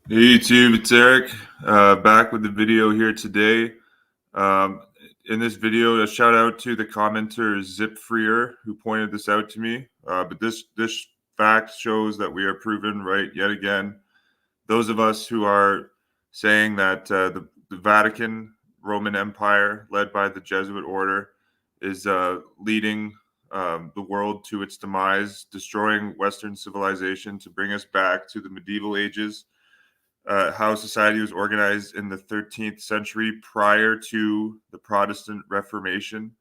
Hey YouTube, it's Eric, back with the video here today. Um, in this video, a shout out to the commenter ZipFreer who pointed this out to me. But this fact shows that we are proven right yet again. Those of us who are saying that the Vatican Roman Empire, led by the Jesuit order, is leading the world to its demise, destroying Western civilization to bring us back to the medieval ages, how society was organized in the 13th century prior to the Protestant Reformation,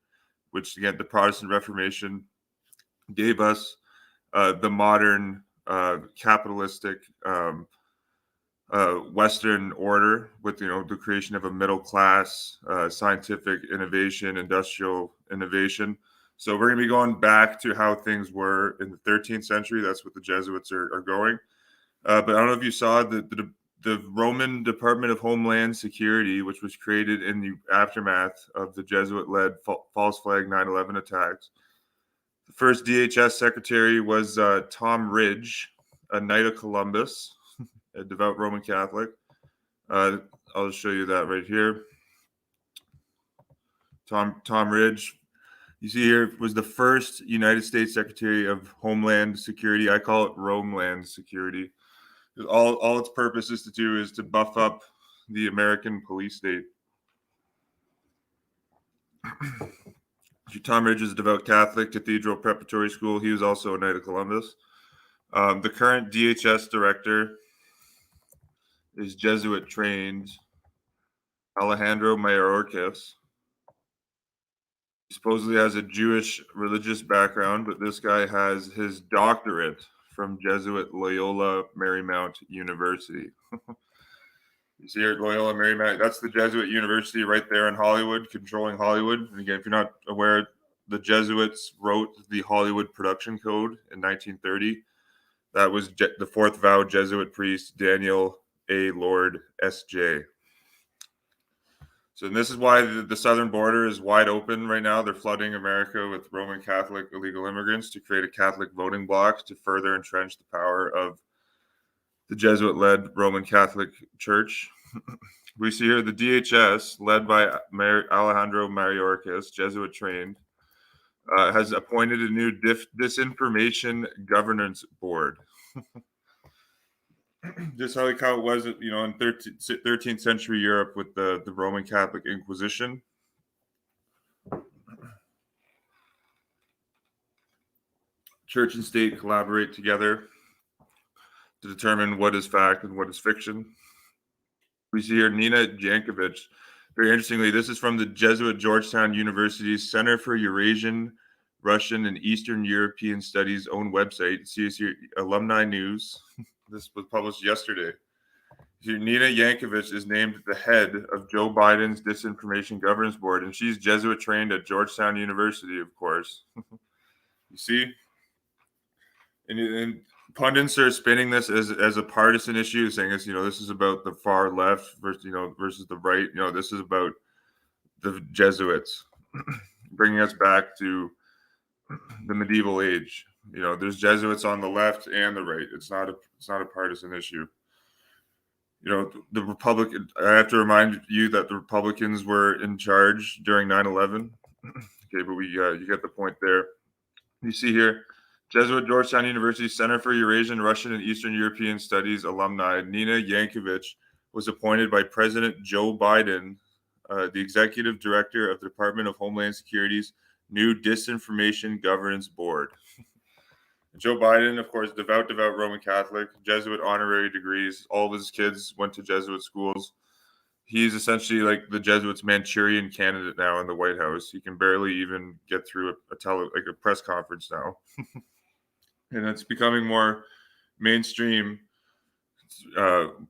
which again, the Protestant Reformation gave us the modern capitalistic Western order with the creation of a middle class, scientific innovation, industrial innovation. So we're going to be going back to how things were in the 13th century. That's what the Jesuits are going. But I don't know if you saw the Roman Department of Homeland Security, which was created in the aftermath of the Jesuit-led false flag 9/11 attacks. The first DHS secretary was Tom Ridge, a Knight of Columbus, a devout Roman Catholic. I'll show you that right here. Tom Ridge, you see here, was the first United States Secretary of Homeland Security. I call it Romeland Security. All its purpose is to do is to buff up the American police state. Tom Ridge is a devout Catholic, Cathedral Preparatory School. He was also a Knight of Columbus. The current DHS director is Jesuit trained Alejandro Mayorkas. He supposedly has a Jewish religious background, but this guy has his doctorate from Jesuit Loyola Marymount University. You see here at Loyola Marymount, that's the Jesuit University right there in Hollywood, controlling Hollywood. And again, if you're not aware, the Jesuits wrote the Hollywood Production Code in 1930. That was the fourth vow Jesuit priest Daniel A. Lord S.J. So this is why the southern border is wide open right now. They're flooding America with Roman Catholic illegal immigrants to create a Catholic voting bloc to further entrench the power of the Jesuit-led Roman Catholic Church. We see here the DHS, led by Alejandro Mayorkas, Jesuit trained, has appointed a new Disinformation Governance Board. Just how it was, in 13th century Europe with the Roman Catholic Inquisition. Church and state collaborate together to determine what is fact and what is fiction. We see here Nina Jankowicz. Very interestingly, this is from the Jesuit Georgetown University's Center for Eurasian, Russian, and Eastern European Studies' own website. See here, alumni news. This was published yesterday. Here, Nina Jankowicz is named the head of Joe Biden's Disinformation Governance Board, and she's Jesuit trained at Georgetown University, of course. You see? And pundits are spinning this as a partisan issue, saying this is about the far left versus the right. This is about the Jesuits, bringing us back to the medieval age. There's Jesuits on the left and the right. It's not a partisan issue. The Republican. I have to remind you that the Republicans were in charge during 9/11. Okay, but you get the point there. You see here, Jesuit Georgetown University Center for Eurasian, Russian, and Eastern European Studies alumni Nina Jankowicz was appointed by President Joe Biden, the executive director of the Department of Homeland Security's new Disinformation Governance Board. Joe Biden, of course, devout Roman Catholic, Jesuit honorary degrees. All of his kids went to Jesuit schools. He's essentially like the Jesuits' Manchurian candidate now in the White House. He can barely even get through a press conference now. And it's becoming more mainstream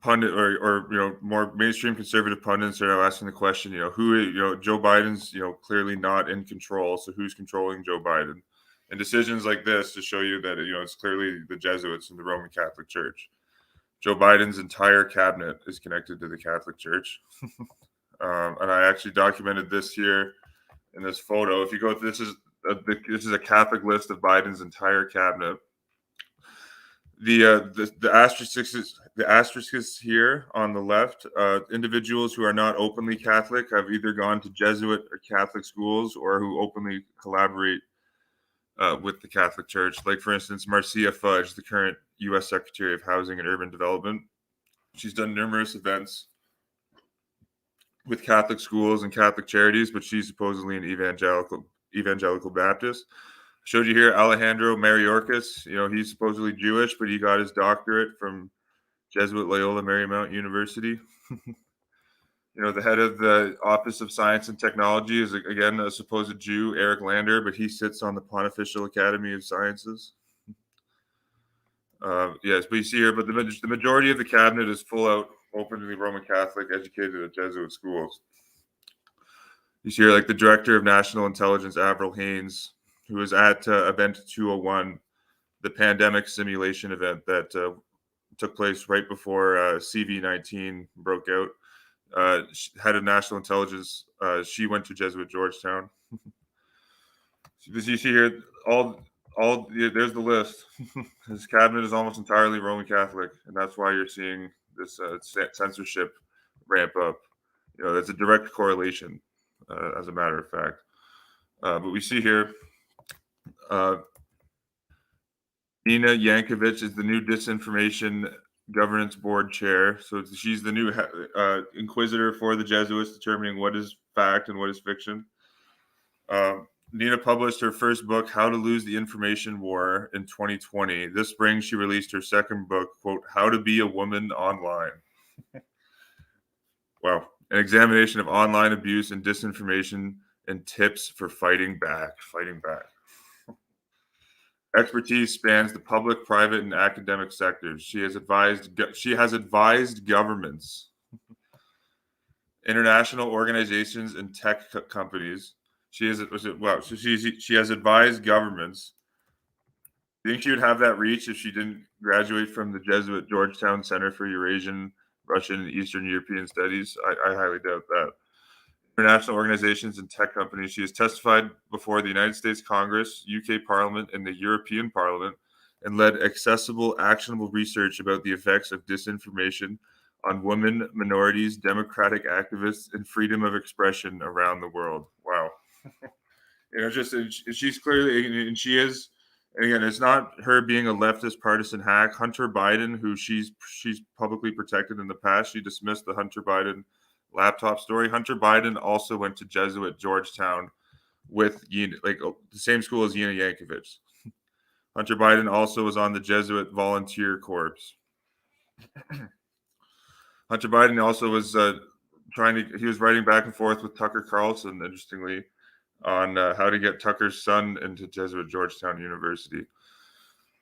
pundit or more mainstream conservative pundits are now asking the question, who Joe Biden's clearly not in control, so who's controlling Joe Biden? And decisions like this to show you that it's clearly the Jesuits and the Roman Catholic Church. Joe Biden's entire cabinet is connected to the Catholic Church. And I actually documented this here in this photo. If you go, this is a Catholic list of Biden's entire cabinet. The asterisks here on the left. Individuals who are not openly Catholic have either gone to Jesuit or Catholic schools, or who openly collaborate with the Catholic Church. Like, for instance, Marcia Fudge, the current U.S. Secretary of Housing and Urban Development. She's done numerous events with Catholic schools and Catholic charities, but she's supposedly an evangelical Baptist. Showed you here Alejandro Mayorkas. He's supposedly Jewish, but he got his doctorate from Jesuit Loyola Marymount University. The head of the Office of Science and Technology is, again, a supposed Jew, Eric Lander, but he sits on the Pontifical Academy of Sciences. Yes, but you see here, but the majority of the cabinet is full out, openly Roman Catholic, educated at Jesuit schools. You see here, like the Director of National Intelligence, Avril Haines, who was at Event 201, the pandemic simulation event that took place right before CV-19 broke out. Head of National Intelligence, she went to Jesuit Georgetown. You see here, there's the list. His cabinet is almost entirely Roman Catholic, and that's why you're seeing this censorship ramp up. That's a direct correlation, as a matter of fact. But we see here, Nina Jankowicz is the new Disinformation Governance Board chair. So she's the new inquisitor for the Jesuits, determining what is fact and what is fiction. Nina published her first book, How to Lose the Information War, in 2020. This spring, she released her second book, quote, How to Be a Woman Online. Wow. An examination of online abuse and disinformation and tips for fighting back. Expertise spans the public, private, and academic sectors. She has advised governments, international organizations, and tech companies. She has advised governments. Do you think she would have that reach if she didn't graduate from the Jesuit Georgetown Center for Eurasian, Russian, and Eastern European Studies? I highly doubt that. International organizations and tech companies. She has testified before the United States Congress, UK Parliament, and the European Parliament, and led accessible, actionable research about the effects of disinformation on women, minorities, democratic activists, and freedom of expression around the world. Wow. She's clearly, and she is, and again, it's not her being a leftist partisan hack. Hunter Biden, who she's publicly protected in the past, she dismissed the Hunter Biden laptop story. Hunter Biden also went to Jesuit Georgetown with the same school as Nina Jankowicz. Hunter Biden also was on the Jesuit Volunteer Corps. Hunter Biden also was he was writing back and forth with Tucker Carlson, interestingly, on how to get Tucker's son into Jesuit Georgetown University.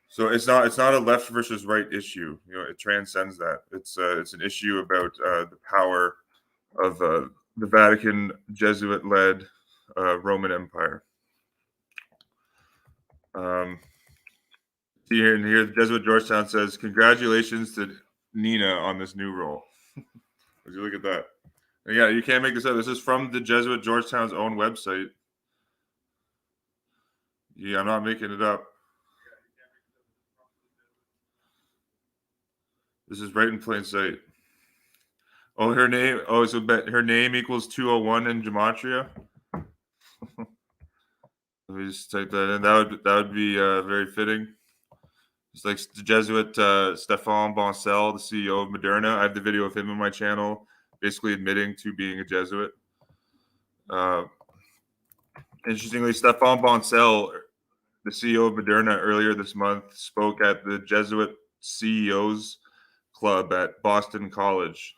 So it's not a left versus right issue. It transcends that. It's an issue about the power of the Vatican Jesuit-led Roman Empire. Here, the Jesuit Georgetown says, "Congratulations to Nina on this new role." Would you look at that? And yeah, you can't make this up. This is from the Jesuit Georgetown's own website. Yeah, I'm not making it up. This is right in plain sight. Oh, her name. Oh, so her name equals 201 in gematria. Let me just type that in. That would be very fitting. It's like the Jesuit Stéphane Bancel, the CEO of Moderna. I have the video of him on my channel, basically admitting to being a Jesuit. Interestingly, Stéphane Bancel, the CEO of Moderna, earlier this month spoke at the Jesuit CEOs Club at Boston College.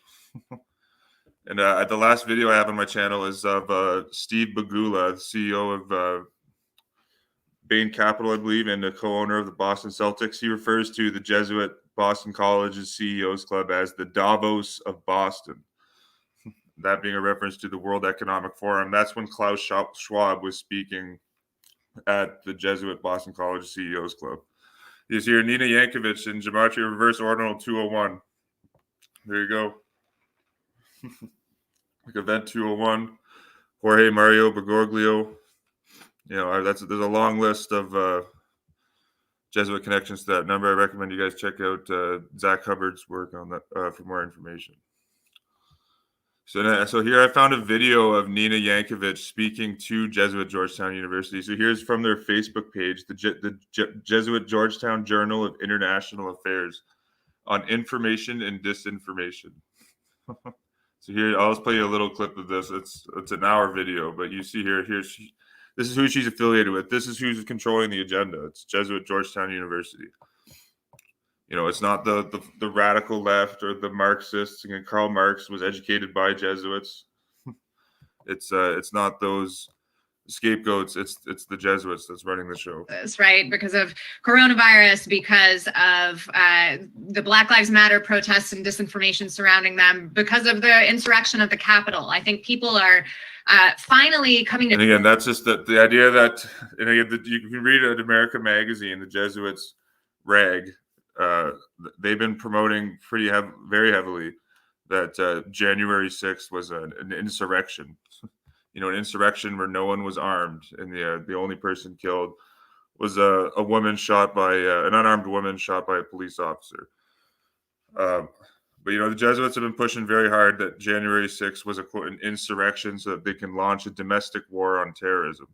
And at the last video I have on my channel is of Steve Bagula, the CEO of Bain Capital, I believe, and the co-owner of the Boston Celtics. He refers to the Jesuit Boston College's CEOs Club as the Davos of Boston. That being a reference to the World Economic Forum. That's when Klaus Schwab was speaking at the Jesuit Boston College CEOs Club. You see here Nina Jankowicz in Gematria Reverse Ordinal 201. There you go. Like Event 201. Jorge Mario Bergoglio. There's a long list of Jesuit connections to that number. I recommend you guys check out Zach Hubbard's work on that for more information. So here I found a video of Nina Jankowicz speaking to Jesuit Georgetown University. So here's from their Facebook page, the Jesuit Georgetown Journal of International Affairs on information and disinformation. So here, I'll just play you a little clip of this. It's an hour video, but you see here, this is who she's affiliated with. This is who's controlling the agenda. It's Jesuit Georgetown University. It's not the radical left or the Marxists. Again, Karl Marx was educated by Jesuits. It's not those scapegoats. It's the Jesuits that's running the show. That's right, because of coronavirus, because of the Black Lives Matter protests and disinformation surrounding them, because of the insurrection at the Capitol. I think people are finally coming to. And again, that's just the idea that, and again, you can read at America Magazine, the Jesuits rag. They've been promoting very heavily that January 6th was an insurrection. An insurrection where no one was armed, and the only person killed was a woman shot by an unarmed woman shot by a police officer. But the Jesuits have been pushing very hard that January 6th was an insurrection so that they can launch a domestic war on terrorism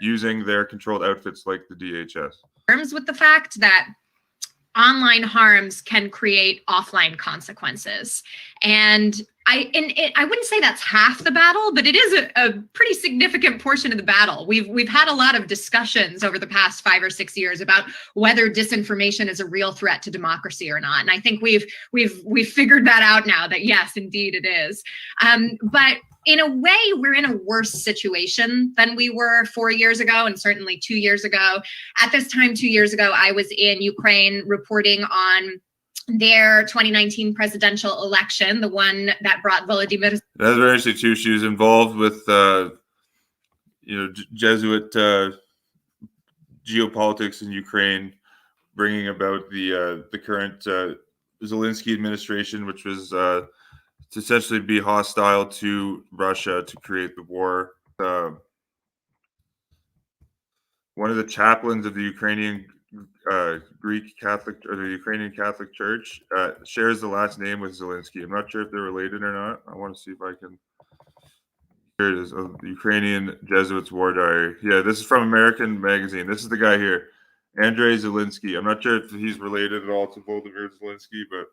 using their controlled outfits like the DHS. Terms with the fact that online harms can create offline consequences. And I wouldn't say that's half the battle, but it is a pretty significant portion of the battle. We've had a lot of discussions over the past 5 or 6 years about whether disinformation is a real threat to democracy or not. And I think we've figured that out now, that yes, indeed it is. But in a way, we're in a worse situation than we were 4 years ago, and certainly 2 years ago. At this time, 2 years ago, I was in Ukraine reporting on their 2019 presidential election, the one that brought Volodymyr. That was very interesting too. She was involved with, Jesuit geopolitics in Ukraine, bringing about the current Zelensky administration, which was to essentially be hostile to Russia to create the war. One of the chaplains of the Ukrainian Greek Catholic, or the Ukrainian Catholic Church, shares the last name with Zelensky. I'm not sure if they're related or not. I want to see if I can. Here it is, the Ukrainian Jesuits War Diary. Yeah, this is from American Magazine. This is the guy here, Andrei Zelensky. I'm not sure if he's related at all to Volodymyr Zelensky, but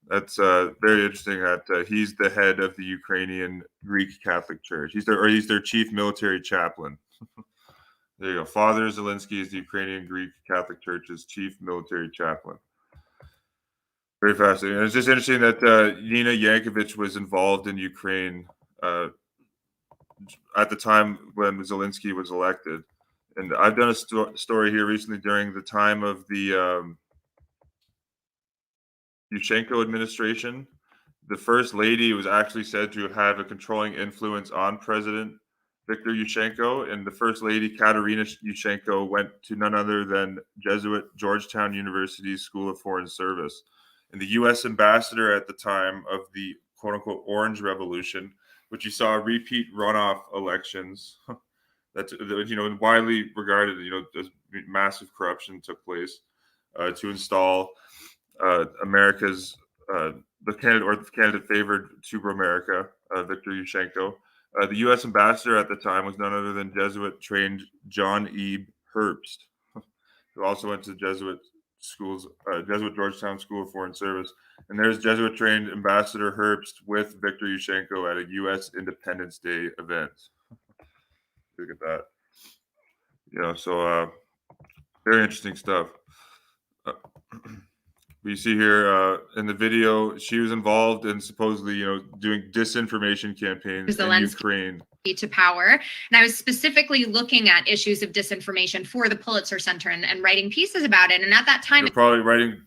that's very interesting that he's the head of the Ukrainian Greek Catholic Church. He's their chief military chaplain. There you go. Father Zelensky is the Ukrainian Greek Catholic Church's chief military chaplain. Very fascinating. And it's just interesting that Nina Jankowicz was involved in Ukraine at the time when Zelensky was elected. And I've done a story here recently during the time of the Yushchenko administration. The first lady was actually said to have a controlling influence on President Viktor Yushchenko, and the first lady, Katerina Yushchenko, went to none other than Jesuit Georgetown University's School of Foreign Service. And the U.S. ambassador at the time of the quote-unquote Orange Revolution, which you saw repeat runoff elections, that's widely regarded, as massive corruption took place to install America's the candidate favored to America, Viktor Yushchenko. The U.S. ambassador at the time was none other than Jesuit-trained John E. Herbst, who also went to Jesuit Georgetown School of Foreign Service. And there's Jesuit-trained Ambassador Herbst with Viktor Yushchenko at a U.S. Independence Day event. Look at that. So very interesting stuff. We see here in the video, she was involved in supposedly, doing disinformation campaigns in Ukraine. To power. And I was specifically looking at issues of disinformation for the Pulitzer Center and writing pieces about it. And at that time, probably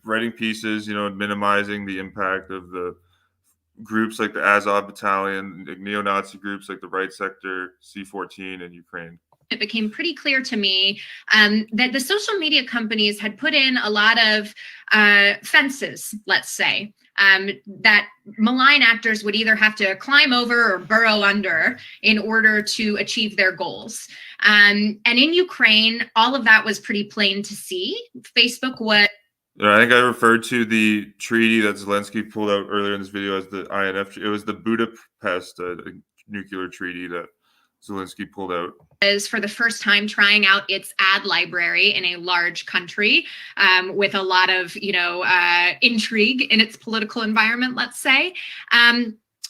writing pieces, minimizing the impact of the groups like the Azov Battalion, neo-Nazi groups like the Right Sector, C-14 in Ukraine. it became pretty clear to me that the social media companies had put in a lot of fences, let's say, that malign actors would either have to climb over or burrow under in order to achieve their goals. And in Ukraine, all of that was pretty plain to see. Facebook was... I think I referred to the treaty that Zelensky pulled out earlier in this video as the INF. It was the Budapest nuclear treaty that Zelensky pulled out. Is for the first time trying out its ad library in a large country with a lot of, intrigue in its political environment, let's say.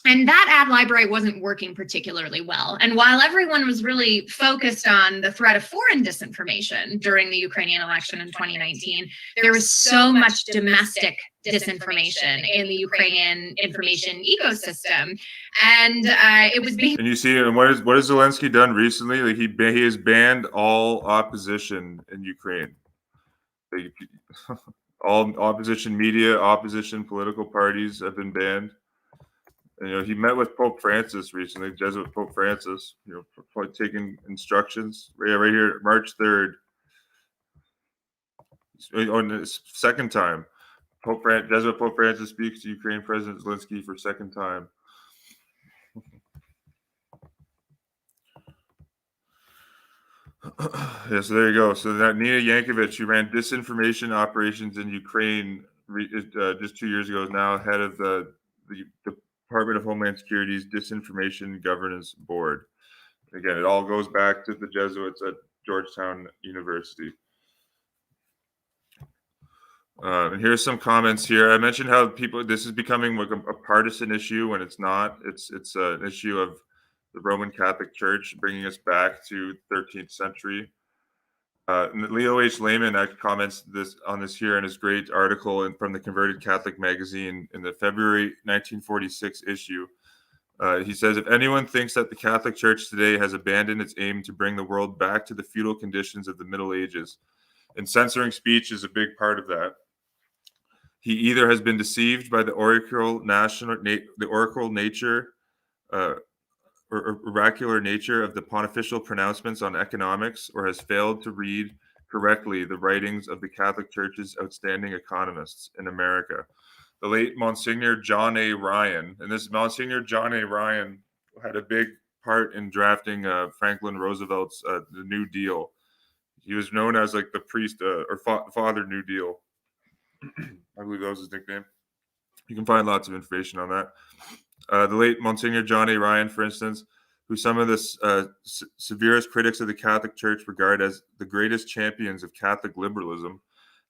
And that ad library wasn't working particularly well. And while everyone was really focused on the threat of foreign disinformation during the Ukrainian election in 2019, there was so much domestic disinformation in the Ukrainian information ecosystem. And it was being... And you see, and what has Zelensky done recently? Like he has banned all opposition in Ukraine. All opposition media, opposition political parties have been banned. And, he met with Pope Francis recently, Jesuit Pope Francis, probably taking instructions. Yeah, right here, March 3rd. On his second time, Jesuit Pope Francis speaks to Ukraine President Zelensky for second time. Yeah, so there you go. So that Nina Jankowicz, who ran disinformation operations in Ukraine just 2 years ago, is now head of the Department of Homeland Security's Disinformation Governance Board. Again, it all goes back to the Jesuits at Georgetown University. And here's some comments here. I mentioned how this is becoming like a partisan issue when it's not. It's an issue of the Roman Catholic Church, bringing us back to 13th century. Leo H. Lehman comments on this here in his great article from the Converted Catholic magazine in the February 1946 issue. He says, if anyone thinks that the Catholic Church today has abandoned its aim to bring the world back to the feudal conditions of the Middle Ages, and censoring speech is a big part of that, he either has been deceived by the oracular nature or oracular nature of the pontifical pronouncements on economics, or has failed to read correctly the writings of the Catholic Church's outstanding economists in America. The late Monsignor John A. Ryan, and this Monsignor John A. Ryan had a big part in drafting Franklin Roosevelt's the New Deal. He was known as like the priest or Father New Deal. I believe that was his nickname. You can find lots of information on that. The late Monsignor John A. Ryan, for instance, who some of the severest critics of the Catholic Church regard as the greatest champions of Catholic liberalism,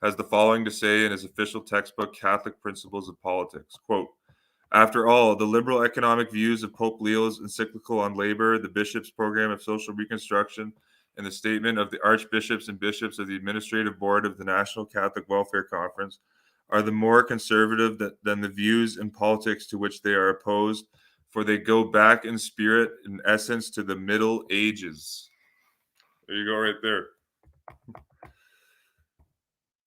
has the following to say in his official textbook, Catholic Principles of Politics, quote, after all, the liberal economic views of Pope Leo's encyclical on labor, the bishop's program of social reconstruction, and the statement of the archbishops and bishops of the administrative board of the National Catholic Welfare Conference are the more conservative than the views in politics to which they are opposed, for they go back in spirit, in essence, to the Middle Ages. There you go right there.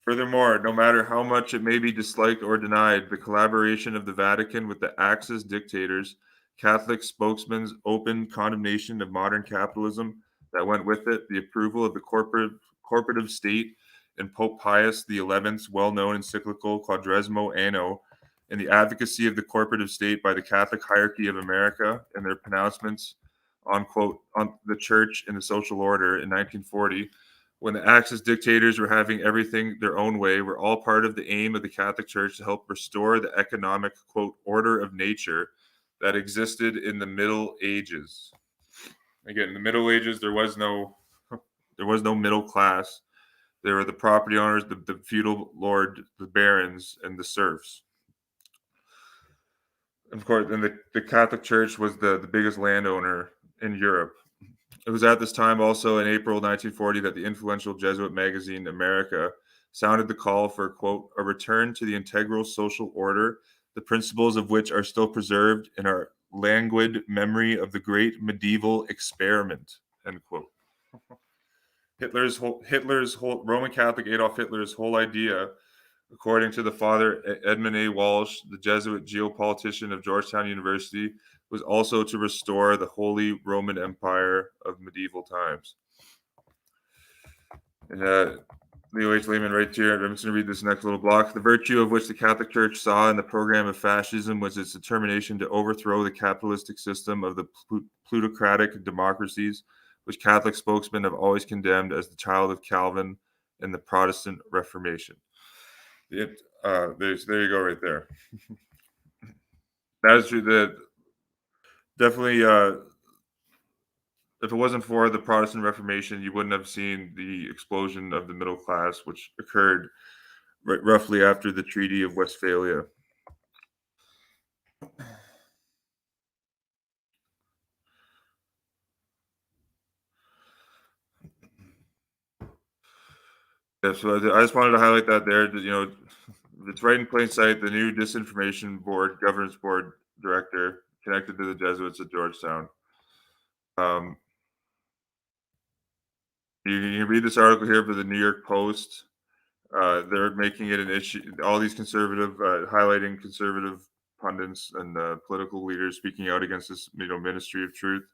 Furthermore, no matter how much it may be disliked or denied, the collaboration of the Vatican with the Axis dictators, Catholic spokesmen's open condemnation of modern capitalism that went with it, the approval of the corporative state, and Pope Pius XI's well-known encyclical Quadragesimo Anno, and the advocacy of the corporative state by the Catholic hierarchy of America and their pronouncements on, quote, on the church and the social order in 1940, when the Axis dictators were having everything their own way, were all part of the aim of the Catholic Church to help restore the economic, quote, order of nature that existed in the Middle Ages. Again, in the Middle Ages, there was no middle class. There were the property owners, the feudal lord, the barons, and the serfs. Of course, and the Catholic Church was the biggest landowner in Europe. It was at this time also in April 1940 that the influential Jesuit magazine America sounded the call for, quote, a return to the integral social order, the principles of which are still preserved in our languid memory of the great medieval experiment, end quote. Roman Catholic Adolf Hitler's whole idea, according to the Father Edmund A. Walsh, the Jesuit geopolitician of Georgetown University, was also to restore the Holy Roman Empire of medieval times. Leo H. Lehman right here. I'm just going to read this next little block. The virtue of which the Catholic Church saw in the program of fascism was its determination to overthrow the capitalistic system of the plutocratic democracies, which Catholic spokesmen have always condemned as the child of Calvin and the Protestant Reformation. There you go right there. That is true. Definitely, if it wasn't for the Protestant Reformation, you wouldn't have seen the explosion of the middle class, which occurred roughly after the Treaty of Westphalia. Yeah, so I just wanted to highlight that there. It's right in plain sight. The new Disinformation Governance Board director connected to the Jesuits at Georgetown. You can read this article here for the New York Post. They're making it an issue. All these highlighting conservative pundits and political leaders speaking out against this, ministry of truth,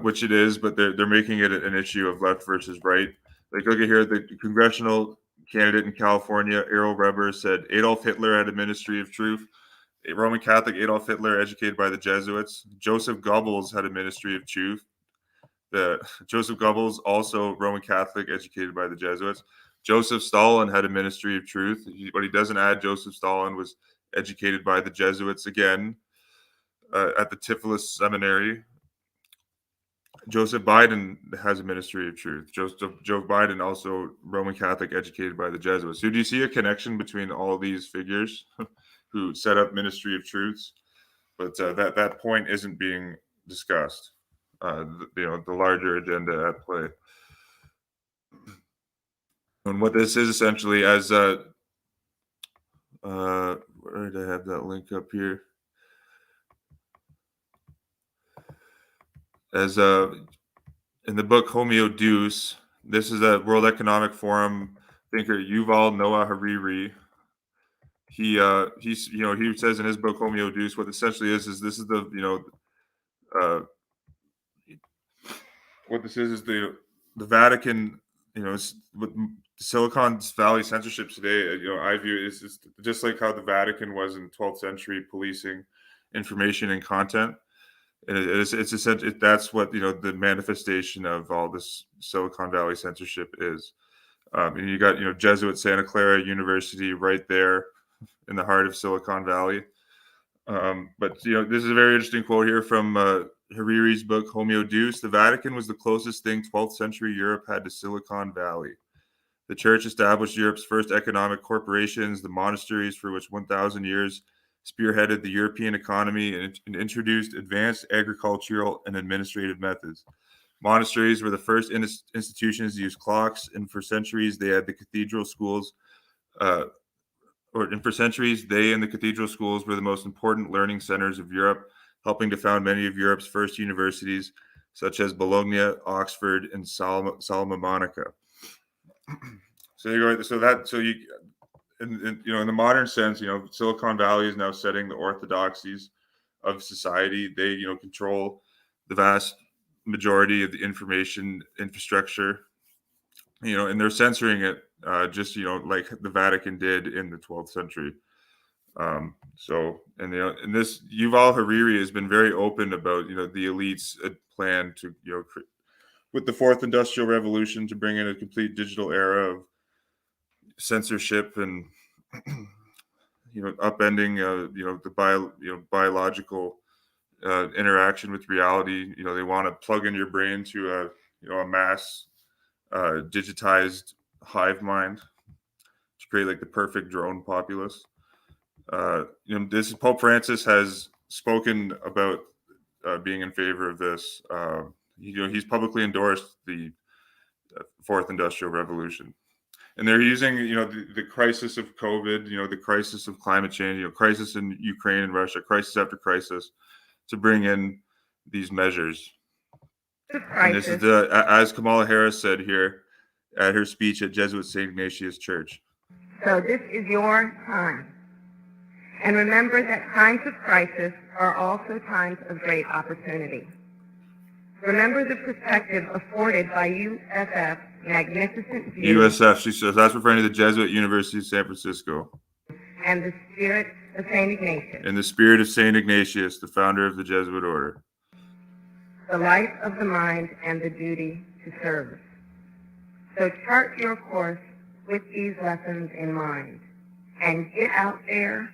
which it is, but they're making it an issue of left versus right. Like, look at here, the congressional candidate in California, Errol Reber, said Adolf Hitler had a ministry of truth. A Roman Catholic Adolf Hitler, educated by the Jesuits. Joseph Goebbels had a ministry of truth. Joseph Goebbels, also Roman Catholic, educated by the Jesuits. Joseph Stalin had a ministry of truth. What he doesn't add, Joseph Stalin was educated by the Jesuits again at the Tiflis Seminary. Joseph Biden has a ministry of truth. Joe Biden, also Roman Catholic, educated by the Jesuits. So do you see a connection between all these figures who set up ministry of truths? But that point isn't being discussed. The larger agenda at play. And what this is essentially, as where did I have that link up here? As in the book Homeo Deus, this is a World Economic Forum thinker, Yuval Noah Harari. He says in his book Homeo Deus, what essentially is this is the what this is the Vatican, with Silicon Valley censorship today. I view it as just like how the Vatican was in 12th century policing information and content. And it's essentially, that's what the manifestation of all this Silicon Valley censorship is. And you got Jesuit Santa Clara University right there in the heart of Silicon Valley. But this is a very interesting quote here from Hariri's book Homeo Deus. The Vatican was the closest thing 12th century Europe had to Silicon Valley. The church established Europe's first economic corporations, the monasteries, for which 1,000 years spearheaded the European economy and introduced advanced agricultural and administrative methods. Monasteries were the first institutions to use clocks, and for centuries they had the cathedral schools. For centuries, they and the cathedral schools were the most important learning centers of Europe, helping to found many of Europe's first universities, such as Bologna, Oxford, and Salamanca. So you go. In the modern sense, Silicon Valley is now setting the orthodoxies of society. They, control the vast majority of the information infrastructure, and they're censoring it, just, like the Vatican did in the 12th century. And this Yuval Harari has been very open about, the elites' plan to, with the fourth industrial revolution, to bring in a complete digital era of censorship and upending the biological interaction with reality. They want to plug in your brain to a mass digitized hive mind to create like the perfect drone populace. This Pope Francis has spoken about being in favor of this. He's publicly endorsed the fourth industrial revolution. And they're using, the crisis of COVID, the crisis of climate change, crisis in Ukraine and Russia, crisis after crisis, to bring in these measures. And this is as Kamala Harris said here at her speech at Jesuit St. Ignatius Church. So this is your time. And remember that times of crisis are also times of great opportunity. Remember the perspective afforded by UFF magnificent view USF, she says, that's referring to the Jesuit University of San Francisco. and the spirit of St. Ignatius, In the spirit of St. Ignatius, the founder of the Jesuit order. the life of the mind and the duty to serve. So chart your course with these lessons in mind and get out there,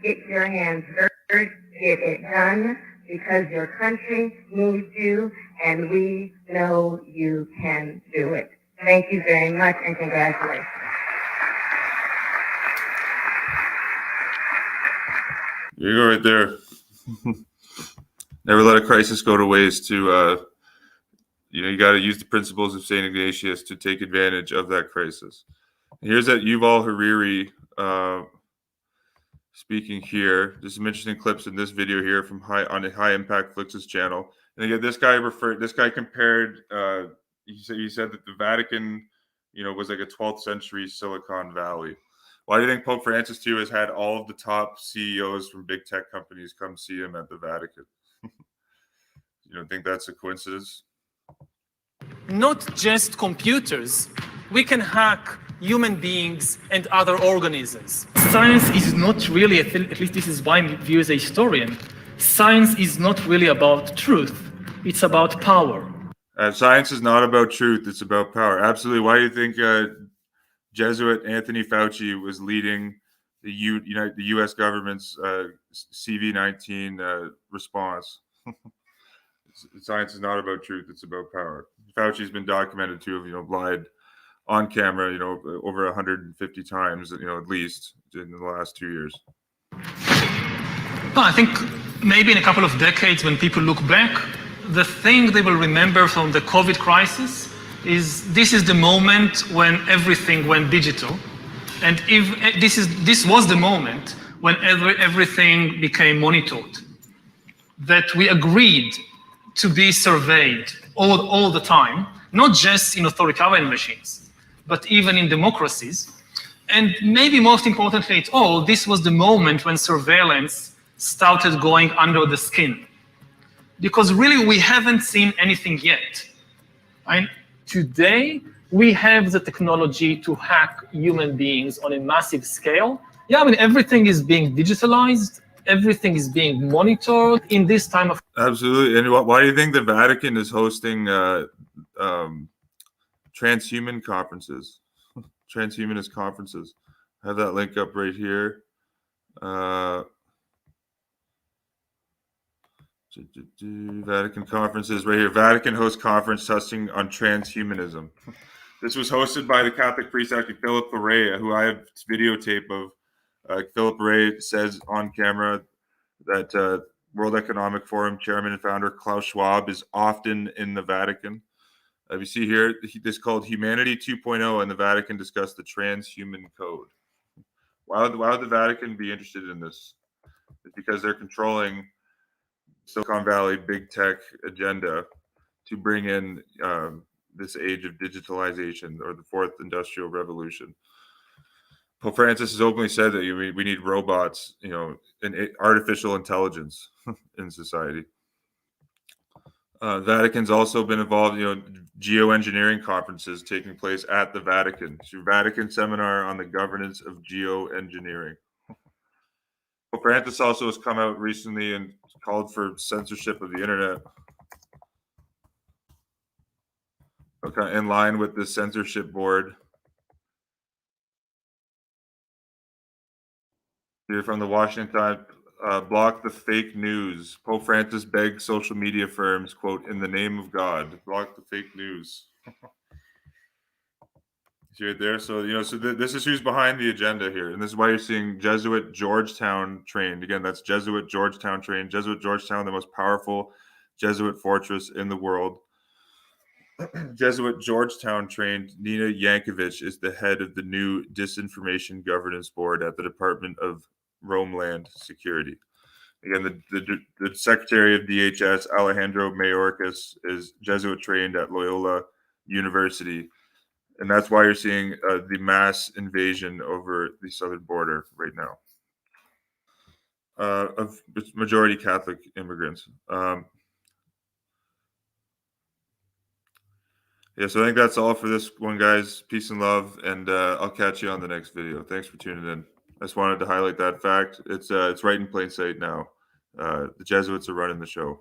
get your hands dirty, get it done, because your country needs you and we know you can do it. Thank you very much and congratulations. You go right there. Never let a crisis go to waste. You got to use the principles of St. Ignatius to take advantage of that crisis. Here's that Yuval Hariri speaking here. There's some interesting clips in this video here from on a High Impact Flix's channel. And again, this guy compared. He said that the Vatican, was like a 12th century Silicon Valley. Why do you think Pope Francis too has had all of the top CEOs from big tech companies come see him at the Vatican? You don't think that's a coincidence? Not just computers. We can hack human beings and other organisms. Science is not really, at least this is my view as a historian, science is not really about truth. It's about power. Science is not about truth. It's about power. Absolutely. Why do you think Jesuit Anthony Fauci was leading the U.S. government's CV-19 response? Science is not about truth; it's about power. Fauci's been documented to have, lied on camera, over 150 times, at least in the last 2 years. Well, I think maybe in a couple of decades, when people look back, the thing they will remember from the COVID crisis is this is the moment when everything went digital, and if this was the moment when everything became monitored, that we agreed to be surveyed all the time, not just in authoritarian regimes, but even in democracies. And maybe most importantly at all, this was the moment when surveillance started going under the skin. Because really, we haven't seen anything yet. And today, we have the technology to hack human beings on a massive scale. Yeah, everything is being digitalized. Everything is being monitored in this time of... Absolutely. And why do you think the Vatican is hosting transhuman conferences, transhumanist conferences? I have that link up right here. Vatican conferences right here. Vatican hosts conference testing on transhumanism. This was hosted by the Catholic priest, actually, Philip Larrea, who I have videotape of. Philip Larrea says on camera that World Economic Forum chairman and founder Klaus Schwab is often in the Vatican. You see here, this is called Humanity 2.0, and the Vatican discussed the transhuman code. Why would the Vatican be interested in this? It's because they're controlling Silicon Valley big tech agenda to bring in this age of digitalization, or the fourth industrial revolution. Pope Francis has openly said that we need robots, and artificial intelligence in society. Vatican's also been involved, geoengineering conferences taking place at the Vatican. So Vatican seminar on the governance of geoengineering. Pope Francis also has come out recently and called for censorship of the internet. Okay, in line with the censorship board. Here from the Washington Times, block the fake news. Pope Francis begs social media firms, quote, in the name of God, block the fake news. See right there? So, this is who's behind the agenda here. And this is why you're seeing Jesuit Georgetown trained. Again, that's Jesuit Georgetown trained. Jesuit Georgetown, the most powerful Jesuit fortress in the world. Jesuit Georgetown trained Nina Jankowicz is the head of the new Disinformation Governance Board at the Department of Homeland Security. Again, the Secretary of DHS, Alejandro Mayorkas, is Jesuit trained at Loyola University. And that's why you're seeing the mass invasion over the southern border right now of majority Catholic immigrants. Yeah, so I think that's all for this one, guys. Peace and love, and I'll catch you on the next video. Thanks for tuning in. I just wanted to highlight that fact. It's right in plain sight now. The Jesuits are running the show.